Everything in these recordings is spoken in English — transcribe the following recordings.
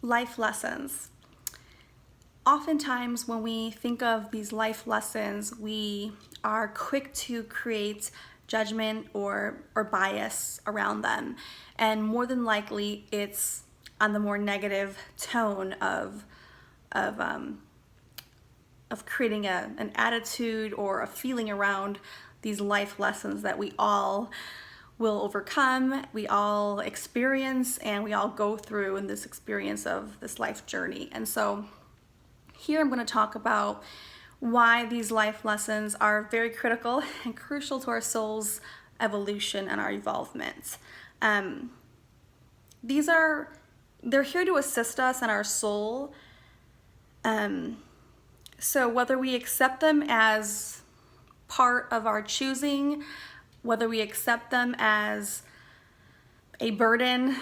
life lessons. Oftentimes when we think of these life lessons, we are quick to create judgment or bias around them. And more than likely, it's on the more negative tone of creating an attitude or a feeling around these life lessons that we all will overcome, we all experience, and we all go through in this experience of this life journey. And so here I'm going to talk about why these life lessons are very critical and crucial to our soul's evolution and our evolvement. They're here to assist us in our soul. So whether we accept them as part of our choosing, whether we accept them as a burden,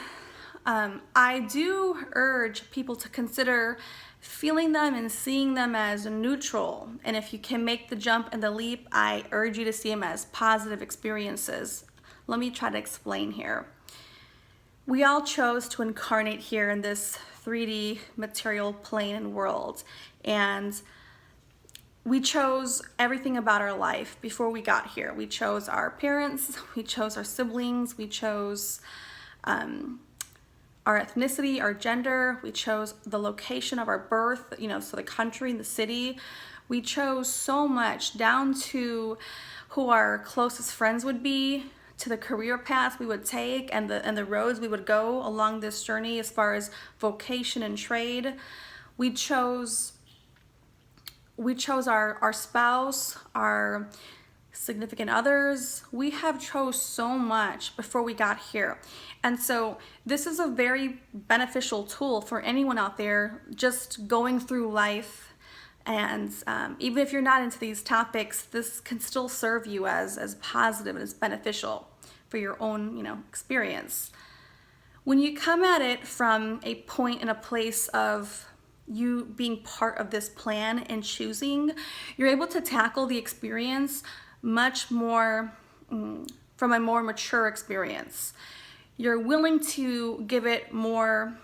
I do urge people to consider feeling them and seeing them as neutral. And if you can make the jump and the leap, I urge you to see them as positive experiences. Let me try to explain here. We all chose to incarnate here in this 3D material plane and world. And we chose everything about our life before we got here. We chose our parents, we chose our siblings, we chose our ethnicity, our gender, we chose the location of our birth, so the country, the city. We chose so much, down to who our closest friends would be, to the career path we would take, and the roads we would go along this journey as far as vocation and trade. We chose our spouse, our significant others. We have chose so much before we got here. And so this is a very beneficial tool for anyone out there just going through life. And even if you're not into these topics, this can still serve you as positive and as beneficial for your own, experience. When you come at it from a point and a place of you being part of this plan and choosing, you're able to tackle the experience much more from a more mature experience. You're willing to give it more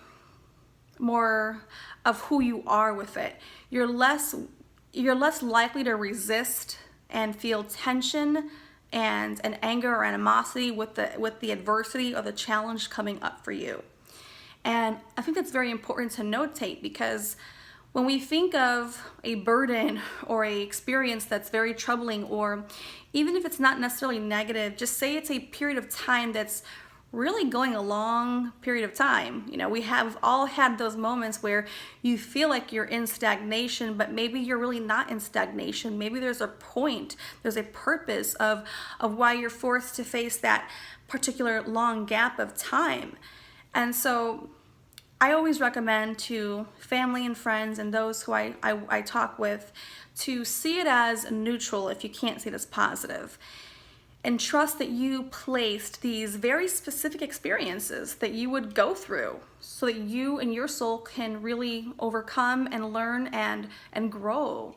of who you are with it. You're less likely to resist and feel tension and anger or animosity with the adversity or the challenge coming up for you. And I think that's very important to notate, because when we think of a burden or a experience that's very troubling, or even if it's not necessarily negative, just say it's a period of time that's really going a long period of time. We have all had those moments where you feel like you're in stagnation, but maybe you're really not in stagnation. Maybe there's a point, there's a purpose of why you're forced to face that particular long gap of time. And so I always recommend to family and friends and those who I talk with to see it as neutral if you can't see it as positive. And trust that you placed these very specific experiences that you would go through so that you and your soul can really overcome and learn and grow.